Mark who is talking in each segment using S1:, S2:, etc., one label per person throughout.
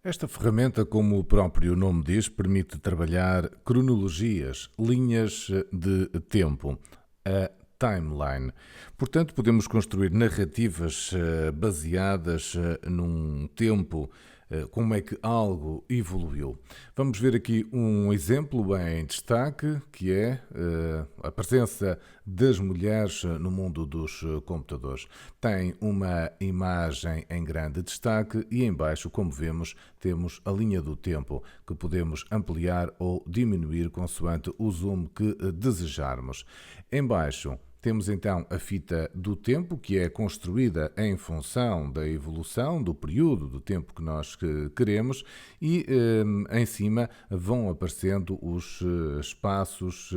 S1: Esta ferramenta, como o próprio nome diz, permite trabalhar cronologias, linhas de tempo, a timeline. Portanto, podemos construir narrativas baseadas num tempo, como é que algo evoluiu. Vamos ver aqui um exemplo em destaque, que é a presença das mulheres no mundo dos computadores. Tem uma imagem em grande destaque e em baixo, como vemos, temos a linha do tempo, que podemos ampliar ou diminuir consoante o zoom que desejarmos. Em baixo, temos então a fita do tempo, que é construída em função da evolução do período do tempo que nós queremos, e em cima vão aparecendo os espaços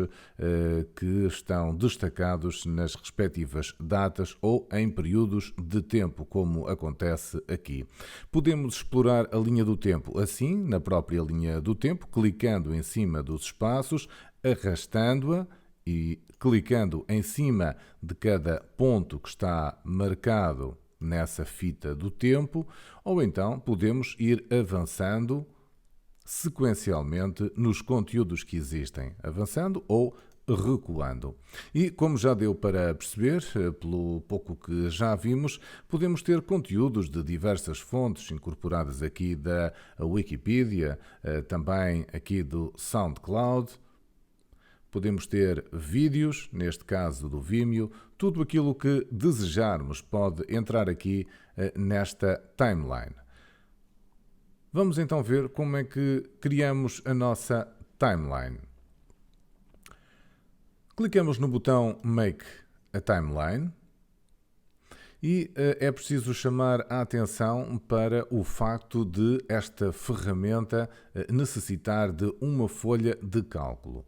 S1: que estão destacados nas respectivas datas ou em períodos de tempo, como acontece aqui. Podemos explorar a linha do tempo assim, na própria linha do tempo, clicando em cima dos espaços, arrastando-a e clicando em cima de cada ponto que está marcado nessa fita do tempo, ou então podemos ir avançando sequencialmente nos conteúdos que existem, avançando ou recuando. E como já deu para perceber, pelo pouco que já vimos, podemos ter conteúdos de diversas fontes incorporadas aqui da Wikipedia, também aqui do SoundCloud. Podemos ter vídeos, neste caso do Vimeo, tudo aquilo que desejarmos pode entrar aqui nesta timeline. Vamos então ver como é que criamos a nossa timeline. Clicamos no botão Make a Timeline e é preciso chamar a atenção para o facto de esta ferramenta necessitar de uma folha de cálculo.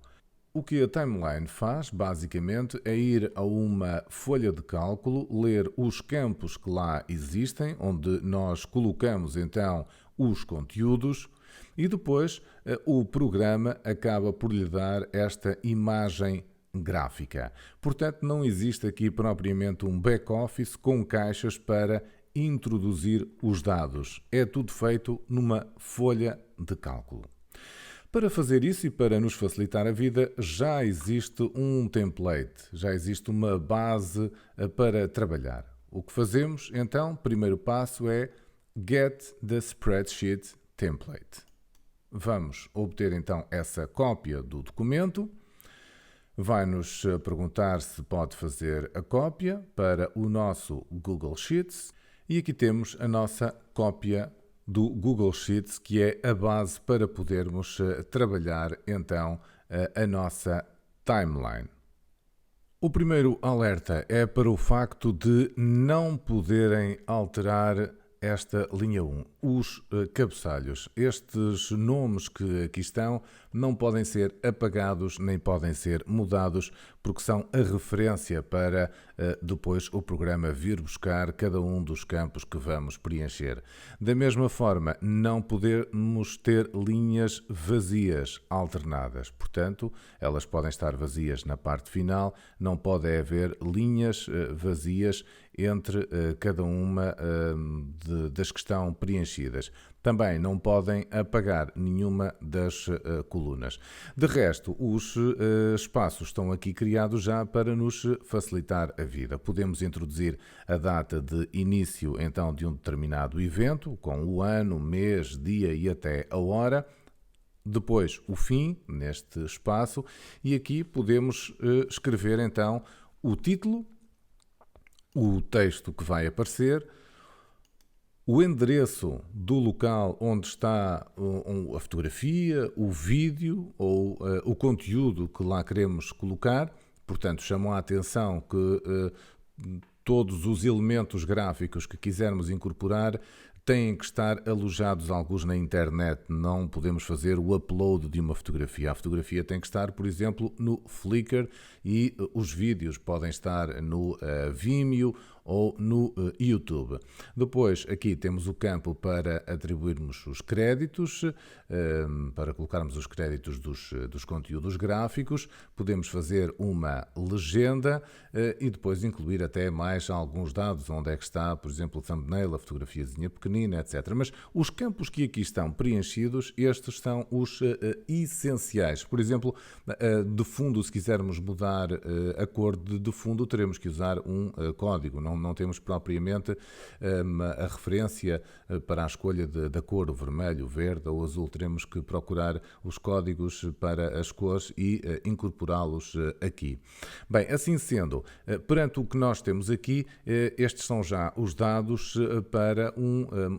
S1: O que a timeline faz, basicamente, é ir a uma folha de cálculo, ler os campos que lá existem, onde nós colocamos então os conteúdos, e depois o programa acaba por lhe dar esta imagem gráfica. Portanto, não existe aqui propriamente um back-office com caixas para introduzir os dados. É tudo feito numa folha de cálculo. Para fazer isso e para nos facilitar a vida, já existe um template, já existe uma base para trabalhar. O que fazemos, então, primeiro passo é Get the Spreadsheet Template. Vamos obter, então, essa cópia do documento. Vai-nos perguntar se pode fazer a cópia para o nosso Google Sheets. E aqui temos a nossa cópia do Google Sheets, que é a base para podermos trabalhar então a nossa timeline. O primeiro alerta é para o facto de não poderem alterar esta linha 1, os cabeçalhos. Estes nomes que aqui estão não podem ser apagados nem podem ser mudados, porque são a referência para depois o programa vir buscar cada um dos campos que vamos preencher. Da mesma forma, não podemos ter linhas vazias alternadas. Portanto, elas podem estar vazias na parte final, não pode haver linhas vazias entre cada uma das que estão preenchidas. Também não podem apagar nenhuma das colunas. De resto, os espaços estão aqui criados já para nos facilitar a vida. Podemos introduzir a data de início então de um determinado evento, com o ano, mês, dia e até a hora. Depois o fim, neste espaço, e aqui podemos escrever então o título, o texto que vai aparecer, o endereço do local onde está a fotografia, o vídeo ou o conteúdo que lá queremos colocar. Portanto, chamam a atenção que todos os elementos gráficos que quisermos incorporar têm que estar alojados alguns na internet. Não podemos fazer o upload de uma fotografia. A fotografia tem que estar, por exemplo, no Flickr e os vídeos podem estar no Vimeo ou no YouTube. Depois, aqui temos o campo para atribuirmos os créditos, para colocarmos os créditos dos conteúdos gráficos. Podemos fazer uma legenda e depois incluir até mais alguns dados, onde é que está, por exemplo, o thumbnail, a fotografiazinha pequenina, pequenina, etc. Mas os campos que aqui estão preenchidos, estes são os essenciais. Por exemplo, de fundo, se quisermos mudar a cor de fundo, teremos que usar um código. Não temos propriamente a referência para a escolha da cor, o vermelho, o verde ou o azul. Teremos que procurar os códigos para as cores e incorporá-los aqui. Bem, assim sendo, perante o que nós temos aqui, estes são já os dados para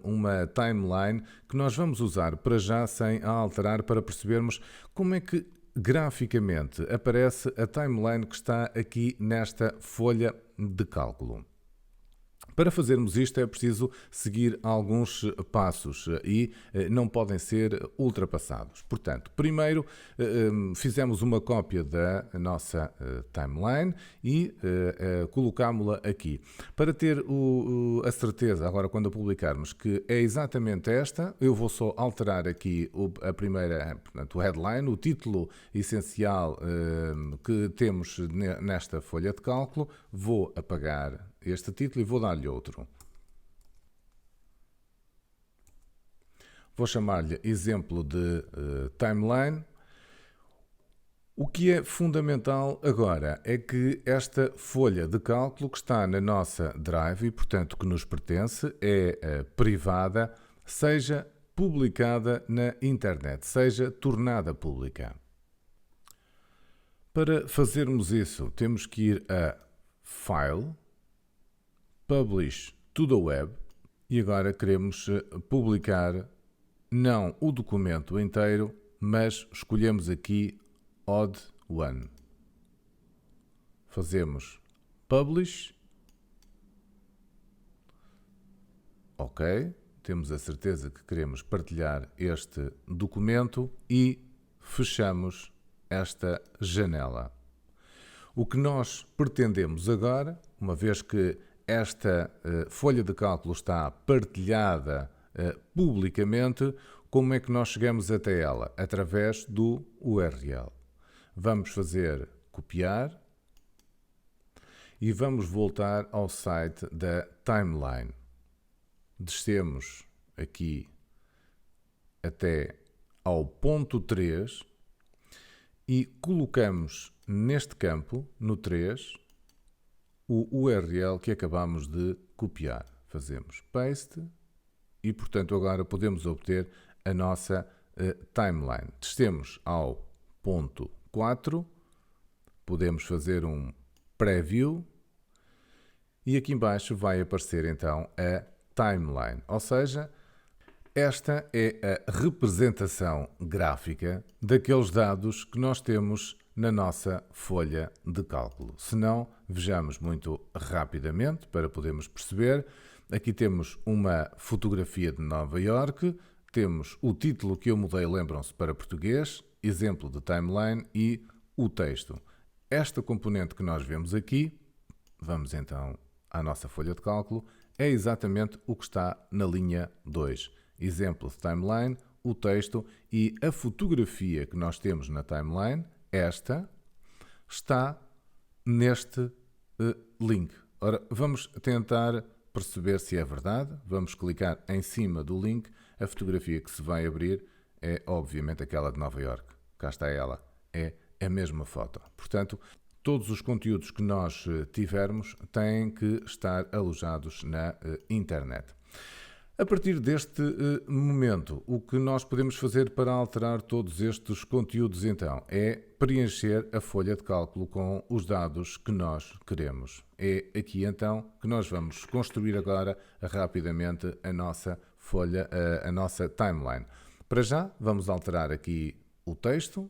S1: uma timeline que nós vamos usar para já sem a alterar para percebermos como é que graficamente aparece a timeline que está aqui nesta folha de cálculo. Para fazermos isto é preciso seguir alguns passos e não podem ser ultrapassados. Portanto, primeiro fizemos uma cópia da nossa timeline e colocámo-la aqui. Para ter a certeza, agora quando a publicarmos, que é exatamente esta, eu vou só alterar aqui a primeira, portanto, o headline, o título essencial que temos nesta folha de cálculo, vou apagar este título e vou dar-lhe outro. Vou chamar-lhe exemplo de timeline. O que é fundamental agora é que esta folha de cálculo que está na nossa drive e, portanto, que nos pertence, é privada, seja publicada na internet, seja tornada pública. Para fazermos isso, temos que ir a File, Publish to the Web e agora queremos publicar não o documento inteiro, mas escolhemos aqui Odd One. Fazemos Publish. Ok. Temos a certeza que queremos partilhar este documento e fechamos esta janela. O que nós pretendemos agora, uma vez que esta folha de cálculo está partilhada publicamente, como é que nós chegamos até ela? Através do URL. Vamos fazer copiar e vamos voltar ao site da timeline. Descemos aqui até ao ponto 3 e colocamos neste campo, no 3, o URL que acabamos de copiar. Fazemos paste e, portanto, agora podemos obter a nossa timeline. Descemos ao ponto 4, podemos fazer um preview e aqui embaixo vai aparecer então a timeline, ou seja, esta é a representação gráfica daqueles dados que nós temos na nossa folha de cálculo. Se não, vejamos muito rapidamente para podermos perceber. Aqui temos uma fotografia de Nova Iorque, temos o título que eu mudei, lembram-se, para português, exemplo de timeline e o texto. Esta componente que nós vemos aqui, vamos então à nossa folha de cálculo, é exatamente o que está na linha 2. Exemplo de timeline, o texto e a fotografia que nós temos na timeline, esta, está neste link. Ora, vamos tentar perceber se é verdade. Vamos clicar em cima do link. A fotografia que se vai abrir é, obviamente, aquela de Nova Iorque. Cá está ela. É a mesma foto. Portanto, todos os conteúdos que nós tivermos têm que estar alojados na internet. A partir deste momento, o que nós podemos fazer para alterar todos estes conteúdos, então, é preencher a folha de cálculo com os dados que nós queremos. É aqui, então, que nós vamos construir agora rapidamente a nossa folha, a nossa timeline. Para já, vamos alterar aqui o texto.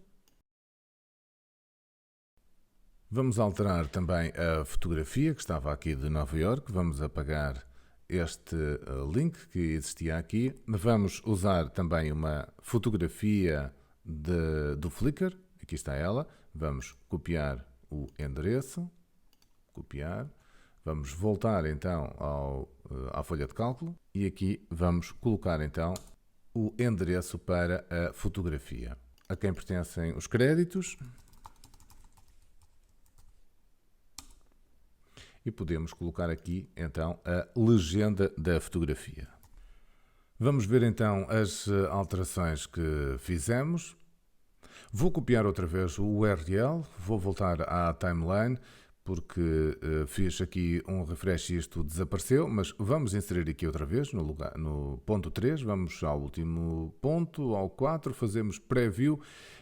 S1: Vamos alterar também a fotografia que estava aqui de Nova Iorque. Vamos apagar este link que existia aqui. Vamos usar também uma fotografia do Flickr. Aqui está ela. Vamos copiar o endereço. Copiar. Vamos voltar então à folha de cálculo. E aqui vamos colocar então o endereço para a fotografia. A quem pertencem os créditos. E podemos colocar aqui, então, a legenda da fotografia. Vamos ver então as alterações que fizemos. Vou copiar outra vez o URL, vou voltar à timeline, porque fiz aqui um refresh e isto desapareceu, mas vamos inserir aqui outra vez no ponto 3, vamos ao último ponto, ao 4, fazemos preview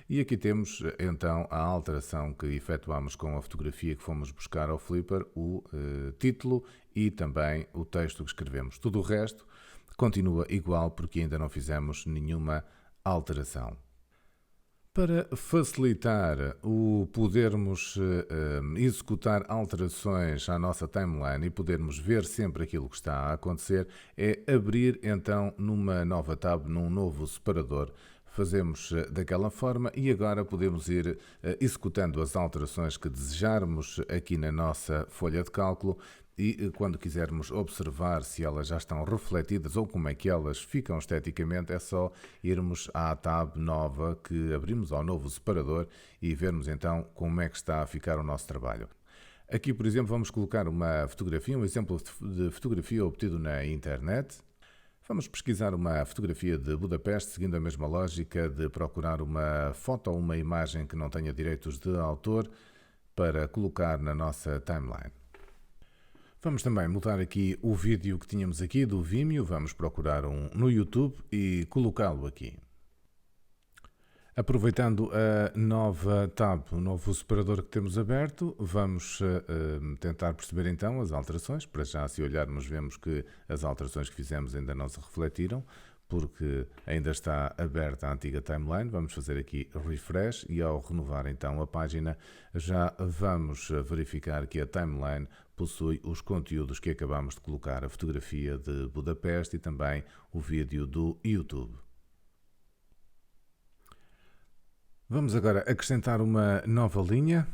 S1: e aqui temos então a alteração que efetuamos com a fotografia que fomos buscar ao Flipper, o título e também o texto que escrevemos. Tudo o resto continua igual porque ainda não fizemos nenhuma alteração. Para facilitar o podermos executar alterações à nossa timeline e podermos ver sempre aquilo que está a acontecer, é abrir então numa nova tab, num novo separador. Fazemos daquela forma e agora podemos ir executando as alterações que desejarmos aqui na nossa folha de cálculo e quando quisermos observar se elas já estão refletidas ou como é que elas ficam esteticamente, é só irmos à tab nova que abrimos ao novo separador e vermos então como é que está a ficar o nosso trabalho. Aqui, por exemplo, vamos colocar uma fotografia, um exemplo de fotografia obtido na internet. Vamos pesquisar uma fotografia de Budapeste, seguindo a mesma lógica de procurar uma foto ou uma imagem que não tenha direitos de autor para colocar na nossa timeline. Vamos também mudar aqui o vídeo que tínhamos aqui do Vimeo, vamos procurar um no YouTube e colocá-lo aqui. Aproveitando a nova tab, o novo separador que temos aberto, vamos tentar perceber então as alterações. Para já, se olharmos, vemos que as alterações que fizemos ainda não se refletiram, porque ainda está aberta a antiga timeline. Vamos fazer aqui refresh e ao renovar então a página, já vamos verificar que a timeline possui os conteúdos que acabamos de colocar, a fotografia de Budapeste e também o vídeo do YouTube. Vamos agora acrescentar uma nova linha,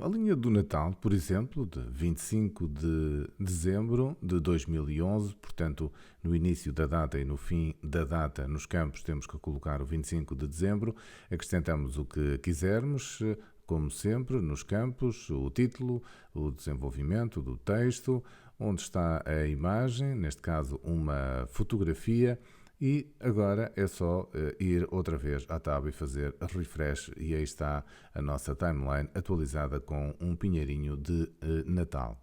S1: a linha do Natal, por exemplo, de 25 de dezembro de 2011, portanto, no início da data e no fim da data, nos campos temos que colocar o 25 de dezembro, acrescentamos o que quisermos, como sempre, nos campos, o título, o desenvolvimento do texto, onde está a imagem, neste caso uma fotografia, e agora é só ir outra vez à tab e fazer refresh e aí está a nossa timeline atualizada com um pinheirinho de Natal.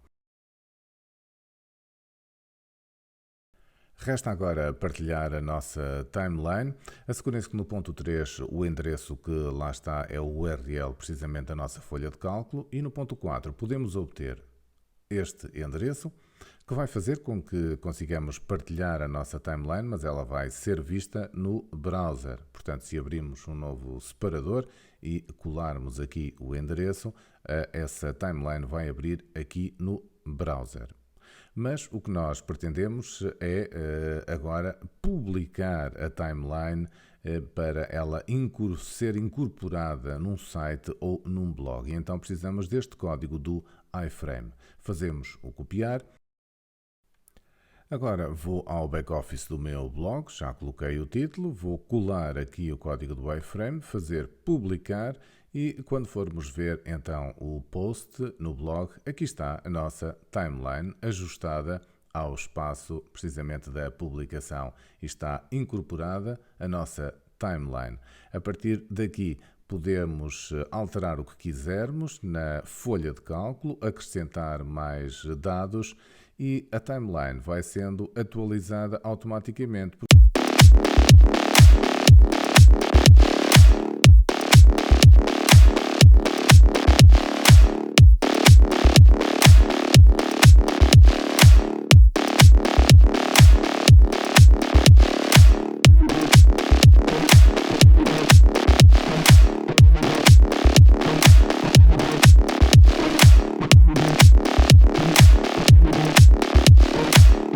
S1: Resta agora partilhar a nossa timeline. Assegurem-se que no ponto 3 o endereço que lá está é o URL, precisamente da nossa folha de cálculo, e no ponto 4 podemos obter este endereço, que vai fazer com que consigamos partilhar a nossa timeline, mas ela vai ser vista no browser. Portanto, se abrirmos um novo separador e colarmos aqui o endereço, essa timeline vai abrir aqui no browser. Mas o que nós pretendemos é agora publicar a timeline para ela ser incorporada num site ou num blog. E então precisamos deste código do iframe. Fazemos o copiar. Agora vou ao back-office do meu blog, já coloquei o título, vou colar aqui o código do iframe, fazer publicar e quando formos ver então o post no blog, aqui está a nossa timeline ajustada ao espaço precisamente da publicação. Está incorporada a nossa timeline. A partir daqui podemos alterar o que quisermos na folha de cálculo, acrescentar mais dados e a timeline vai sendo atualizada automaticamente.